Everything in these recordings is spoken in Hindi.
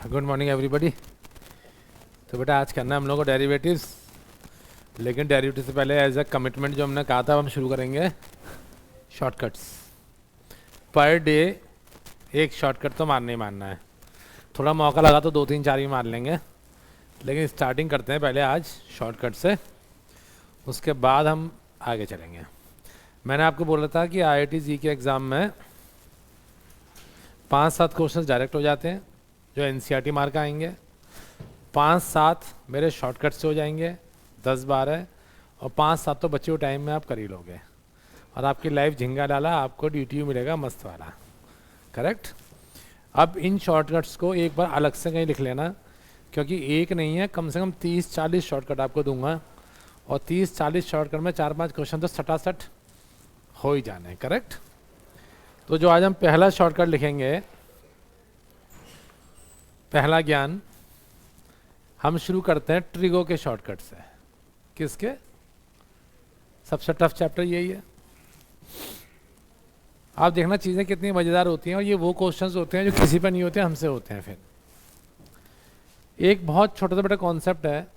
Good morning everybody. तो बेटा आज करना है हम लोग को डेरिवेटिव्स, लेकिन डेरिवेटिव से पहले एज अ कमिटमेंट जो हमने कहा था हम शुरू करेंगे शॉर्टकट्स। पर डे एक शॉर्टकट तो मारना ही मारना है। थोड़ा मौका लगा तो 2 3 4 भी मार लेंगे, लेकिन स्टार्टिंग करते हैं पहले आज शॉर्टकट से, उसके बाद हम आगे चलेंगे। मैंने आपको बोला था कि IIT जी के एग्ज़ाम में 5 7 क्वेश्चंस डायरेक्ट हो जाते हैं जो NCERT मार्क आएंगे, 5 7 मेरे शॉर्टकट से हो जाएंगे 10 12, और 5 7 तो बचे हुए टाइम में आप कर ही लोगे और आपकी लाइफ झिंगा डाला, आपको DTU मिलेगा मस्त वाला। करेक्ट। अब इन शॉर्टकट्स को एक बार अलग से कहीं लिख लेना, क्योंकि एक नहीं है, कम से कम 30 40 शॉर्टकट आपको दूंगा, और 30 40 शॉर्टकट में 4 5 क्वेश्चन तो सटासट हो ही जाने। करेक्ट। तो जो आज हम पहला शॉर्टकट लिखेंगे, पहला ज्ञान हम शुरू करते हैं ट्रिगो के शॉर्टकट से। किसके? सबसे टफ चैप्टर यही है। आप देखना चीज़ें कितनी मज़ेदार होती हैं, और ये वो क्वेश्चंस होते हैं जो किसी पर नहीं होते, हमसे होते हैं। फिर एक बहुत छोटा सा बेटा कॉन्सेप्ट है,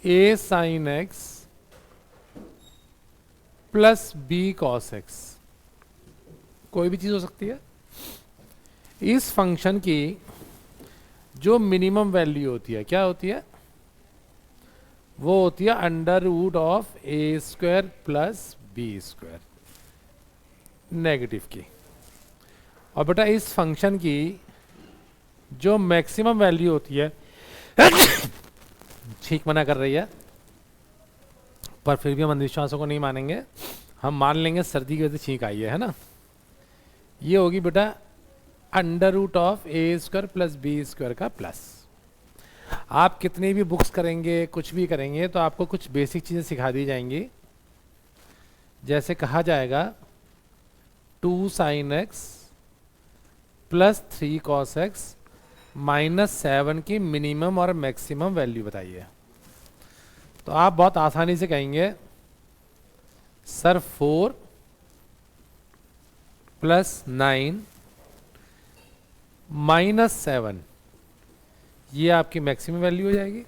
A sin x plus B cos x। कोई भी चीज़ हो सकती है। इस फंक्शन की जो मिनिमम वैल्यू होती है क्या होती है? वो होती है under root of A² plus B², negative की। और बेटा इस फंक्शन की जो मैक्सिमम वैल्यू होती है ठीक मना कर रही है, पर फिर भी हम अंधविश्वासों को नहीं मानेंगे, हम मान लेंगे सर्दी की वजह से छींक आई है ना। ये होगी बेटा under root of A² plus B² का प्लस। आप कितनी भी बुक्स करेंगे, कुछ भी करेंगे, तो आपको कुछ बेसिक चीज़ें सिखा दी जाएंगी। जैसे कहा जाएगा 2 sin x plus 3 cos x -7 की मिनिमम और मैक्सिमम वैल्यू बताइए। तो आप बहुत आसानी से कहेंगे सर 4 प्लस 9 -7, ये आपकी मैक्सिमम वैल्यू हो जाएगी,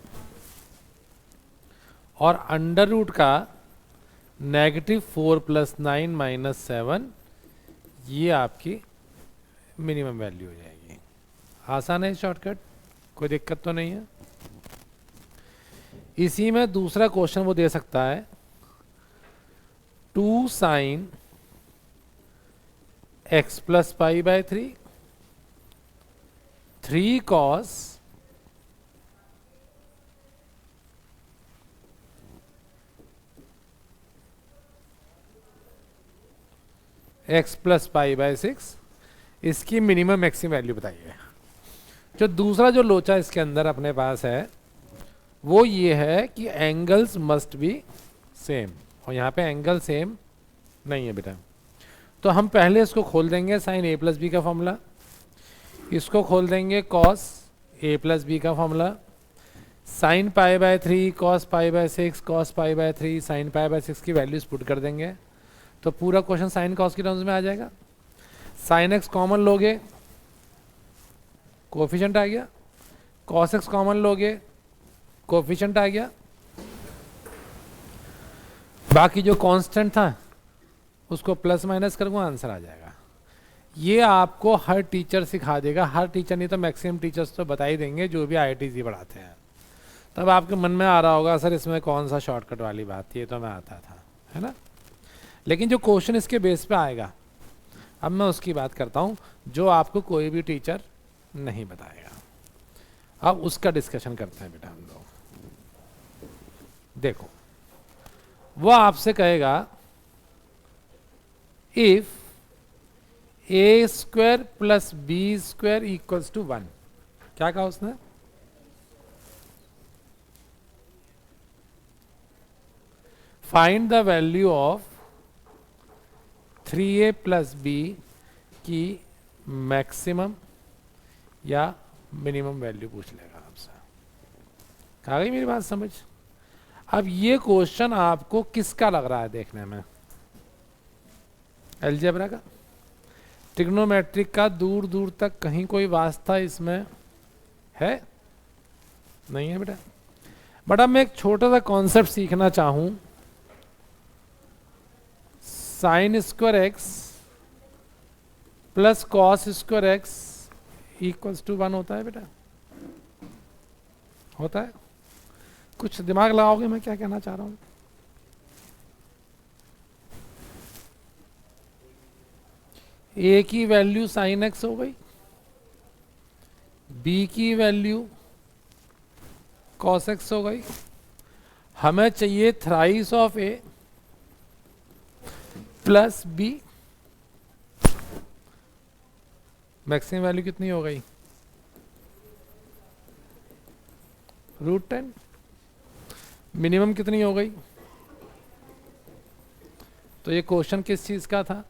और अंडर रूट का -4 प्लस 9 -7, ये आपकी मिनिमम वैल्यू हो जाएगी। आसान है शॉर्टकट, कोई दिक्कत तो नहीं है। इसी में दूसरा क्वेश्चन वो दे सकता है 2 sin x plus pi by 3, 3 cos x plus pi by 6, इसकी मिनिमम मैक्सिमम वैल्यू बताइए। जो दूसरा जो लोचा इसके अंदर अपने पास है वो ये है कि एंगल्स मस्ट बी सेम, और यहाँ पे एंगल सेम नहीं है बेटा। तो हम पहले इसको खोल देंगे साइन A प्लस बी का फॉर्मूला, इसको खोल देंगे कॉस A प्लस बी का formula, sine pi by 3 cos pi by 6 cos pi by 3 sine pi by 6 की वैल्यूज पुट कर देंगे, तो पूरा क्वेश्चन साइन कॉस की टर्म्स में आ जाएगा। साइन x कॉमन लोगे, कोफिशिएंट आ गया, कॉस x कॉमन लोगे, कोफिशिएंट आ गया, बाकी जो कांस्टेंट था उसको प्लस माइनस करूँगा, आंसर आ जाएगा। ये आपको हर टीचर सिखा देगा, हर टीचर नहीं तो मैक्सिमम टीचर्स तो बता ही देंगे जो भी IIT जी पढ़ाते हैं। तब आपके मन में आ रहा होगा सर इसमें कौन सा शॉर्टकट वाली बात थी, ये तो मैं आता था, है ना। लेकिन जो क्वेश्चन इसके बेस पे आएगा, अब मैं उसकी बात करता हूँ जो आपको कोई भी टीचर नहीं बताएगा। अब उसका डिस्कशन करते हैं बेटा हम लोग। देखो वो आपसे कहेगा if A² plus B² equals to 1, क्या कहा उसने? Find the value of 3A plus B की मैक्सिमम या मिनिमम वैल्यू पूछ लेगा आपसे। आ गई मेरी बात समझ? अब ये क्वेश्चन आपको किसका लग रहा है देखने में? अलजेब्रा का। ट्रिग्नोमेट्रिक का दूर दूर तक कहीं कोई वास्ता इसमें है नहीं है बेटा। बट अब मैं एक छोटा सा कॉन्सेप्ट सीखना चाहूं, sine square X plus cos square X equals to 1 होता है बेटा, होता है? कुछ दिमाग लगाओगे मैं क्या कहना चाह रहा हूं? ए की वैल्यू साइन एक्स हो गई, बी की वैल्यू कॉस एक्स हो गई, हमें चाहिए thrice of A plus B, maximum value कितनी हो गई? √10। मिनिमम कितनी हो गई? तो ये क्वेश्चन किस चीज का था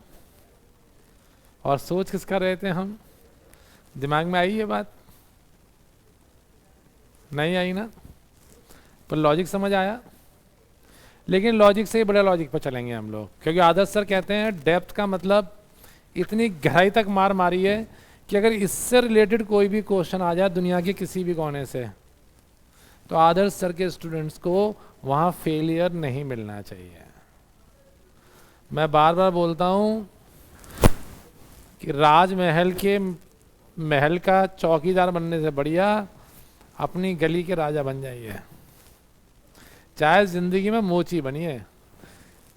और सोच किसका रहे थे हम? दिमाग में आई ये बात? नहीं आई ना? पर लॉजिक समझ आया? लेकिन लॉजिक से ही बड़े लॉजिक पर चलेंगे हम लोग, क्योंकि आदर्श सर कहते हैं डेप्थ का मतलब इतनी गहराई तक मार मारी है कि अगर इससे रिलेटेड कोई भी क्वेश्चन आ जाए दुनिया के किसी भी कोने से, तो आदर्श सर के स्टूडेंट्स को वहां फेलियर नहीं मिलना चाहिए। मैं बार बार बोलता हूं कि राजमहल के महल का चौकीदार बनने से बढ़िया अपनी गली के राजा बन जाइए। चाहे जिंदगी में मोची बनिए,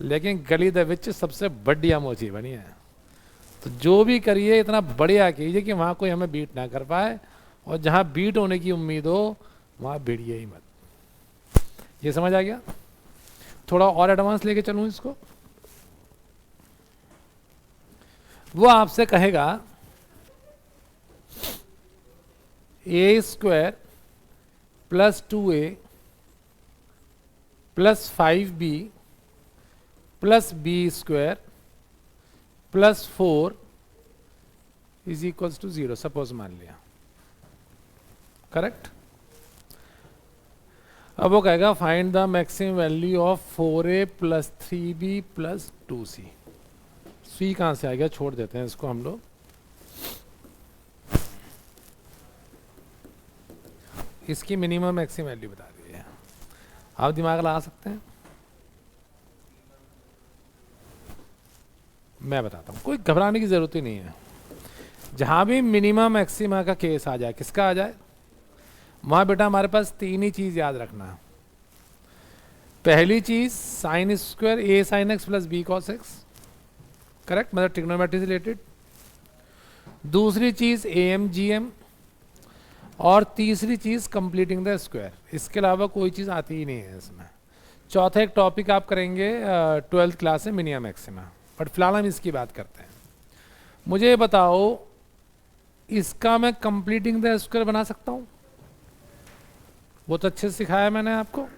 लेकिन गली द विच सबसे बढ़िया मोची बनिए। तो जो भी करिए इतना बढ़िया कीजिए कि वहां कोई हमें बीट ना कर पाए, और जहां बीट होने की उम्मीद हो वहां भिड़िए ही मत। ये समझ आ गया? थोड़ा और एडवांस लेके चलूं इसको। वो आपसे कहेगा a² plus 2a plus 5b plus b² plus 4 is equals to 0, suppose मान लिया, करेक्ट? अब वो कहेगा find the maximum value of 4a plus 3b plus 2c। C कहां से आ गया? छोड़ देते हैं इसको हम लोग। इसकी मिनिमम मैक्सिमम वैल्यू बता दीजिए। आप दिमाग लगा सकते हैं? मैं बताता हूं, कोई घबराने की जरूरत ही नहीं है। जहां भी मिनिमम मैक्सिमा का केस आ जाए, किसका आ जाए, वहां बेटा हमारे पास तीन ही चीज याद रखना। पहली चीज sine square A sine X plus B cos X, correct, मतलब ट्रिग्नोमेट्री से रिलेटेड। दूसरी चीज ए एम जी एम, और तीसरी चीज कंप्लीटिंग द स्क्वायर। इसके अलावा कोई चीज आती ही नहीं है इसमें। चौथा एक टॉपिक आप करेंगे 12th क्लास में, मिनिमम मैक्सिमा, बट फिलहाल हम इसकी बात करते हैं। मुझे ये बताओ, इसका मैं कंप्लीटिंग द स्क्वायर बना सकता हूं? बहुत अच्छे से सिखाया मैंने आपको।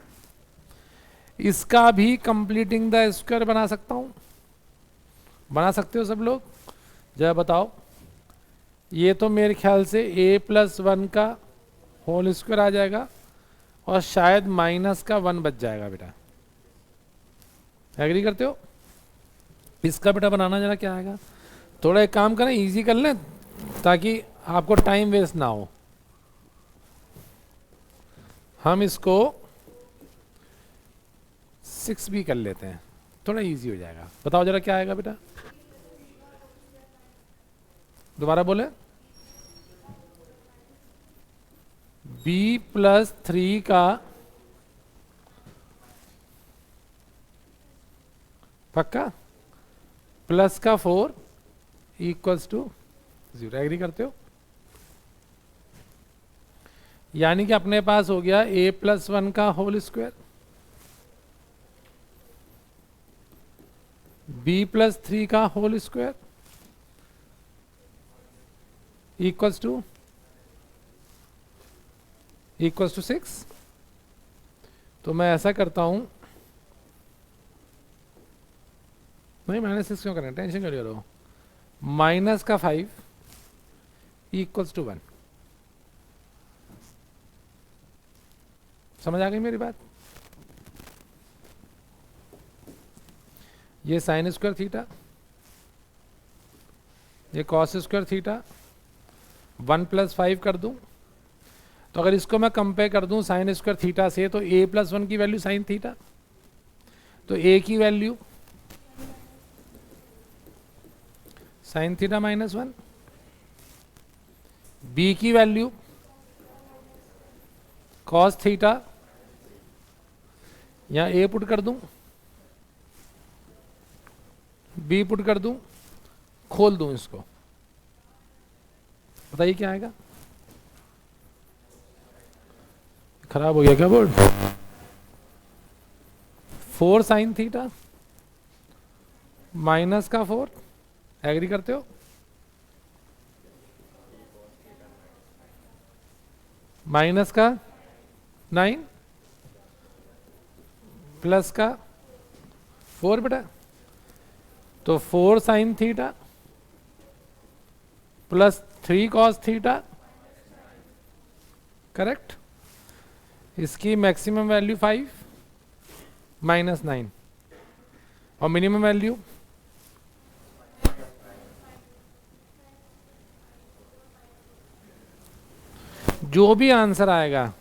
इसका भी कंप्लीटिंग द स्क्वायर बना सकता हूं? बना सकते हो सब लोग? जरा बताओ। ये तो मेरे ख्याल से a+1 का होल स्क्वायर आ जाएगा, और शायद माइनस का 1 बच जाएगा बेटा। एग्री करते हो? इसका बेटा बनाना जरा क्या आएगा? थोड़ा एक काम करें, इजी कर लें ताकि आपको टाइम वेस्ट ना हो। हम इसको 6b कर लेते हैं, थोड़ा इजी हो जाएगा। बताओ जरा क्या आएगा बेटा? दोबारा बोले। b+3 का पक्का प्लस का 4 इक्वल्स टू 0। एग्री करते हो? यानी कि अपने पास हो गया a+1 का होल स्क्वायर, b+3 का होल स्क्वायर इक्वल्स टू 6। तो मैं ऐसा करता हूं, नहीं -6 क्यों करें, टेंशन क्यों ले रहे हो? माइनस का 5 इक्वल्स टू 1। समझ आ गई मेरी बात? ये साइन स्क्वायर थीटा ये कॉस स्क्वायर थीटा 1+5 कर दूं, तो अगर इसको मैं कंपेयर कर दूं साइन स्क्वायर थीटा से, तो a+1 की वैल्यू साइन थीटा, तो a की वैल्यू साइन थीटा -1, b की वैल्यू कॉस थीटा, यहाँ a पुट कर दूं, b पुट कर दूं, खोल दूं इसको, बताइए क्या आएगा? खराब हो गया क्या बोर्ड? 4 साइन थीटा माइनस का 4, एग्री करते हो? माइनस का 9 प्लस का 4 बेटा, तो 4 sine theta plus 3 cos theta, correct. इसकी मैक्सिमम वैल्यू 5 -9 और मिनिमम वैल्यू जो भी आंसर आएगा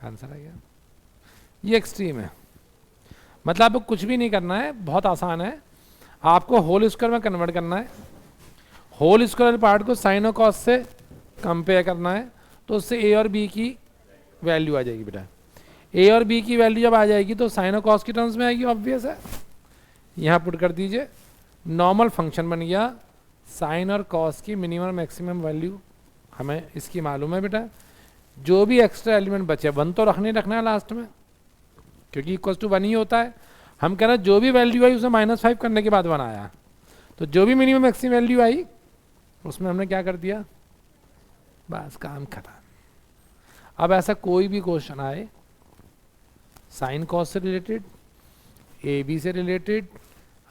आंसर आ गया, ये एक्सट्रीम है। मतलब आपको कुछ भी नहीं करना है, बहुत आसान है। आपको होल स्क्वायर में कन्वर्ट करना है, होल स्क्वायर पार्ट को साइन और कॉस से कंपेयर करना है, तो उससे ए और बी की वैल्यू आ जाएगी बेटा। ए और बी की वैल्यू जब आ जाएगी तो साइन और कॉस की टर्म्स में आएगी, ऑब्वियस है। यहाँ पुट कर दीजिए, नॉर्मल फंक्शन बन गया। साइन और कॉस की मिनिमम मैक्सिमम वैल्यू हमें इसकी मालूम है बेटा। जो भी एक्स्ट्रा एलिमेंट बचे, 1 तो रखना है लास्ट में, क्योंकि =1 ही होता है। हम कह रहे हैं जो भी वैल्यू आई उसे -5 करने के बाद 1 आया, तो जो भी मिनिमम मैक्सिमम वैल्यू आई उसमें हमने क्या कर दिया, बस काम खत्म। अब ऐसा कोई भी क्वेश्चन आए साइन कॉस से रिलेटेड, ए बी से रिलेटेड,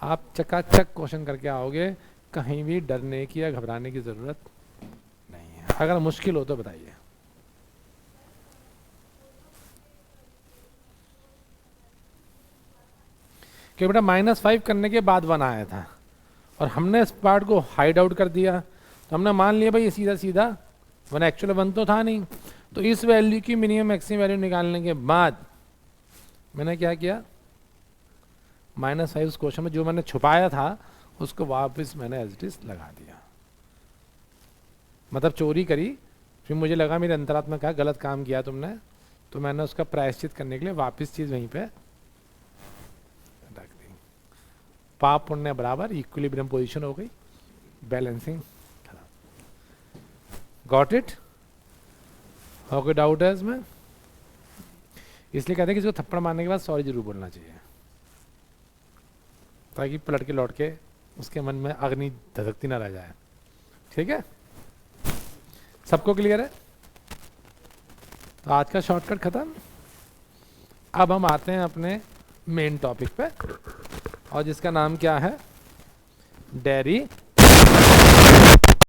आप चकाचक क्वेश्चन करके आओगे, कहीं भी डरने की या घबराने की जरूरत नहीं है। अगर मुश्किल हो तो बताइए। कि बेटा -5 करने के बाद 1 आया था और हमने इस पार्ट को हाइड आउट कर दिया, तो हमने मान लिया भाई ये सीधा सीधा 1, एक्चुअली 1 तो था नहीं। तो इस वैल्यू की मिनिमम मैक्सिमम वैल्यू निकालने के बाद मैंने क्या किया, -5 उस क्वेश्चन में जो मैंने छुपाया था उसको वापस मैंने एज इट इज लगा दिया, मतलब चोरी करी। फिर मुझे लगा मेरे अंतरात्मा का गलत काम किया तुमने, तो मैंने उसका प्रायश्चित करने के लिए वापस चीज वहीं पे रख दी। पाप पुण्य बराबर, इक्विलिब्रियम पोजीशन हो गई, बैलेंसिंग। Got it? और कोई डाउट है इसमें? इसलिए कहते हैं कि इसको थप्पड़ मारने के बाद सॉरी जरूर बोलना चाहिए, ताकि पलट के लौट के उसके मन में अग्नि धधकती ना रह जाए। ठीक है, सबको क्लियर है? तो आज का शॉर्टकट खत्म। अब हम आते हैं अपने मेन टॉपिक पे, और जिसका नाम क्या है, डेरिवेशन।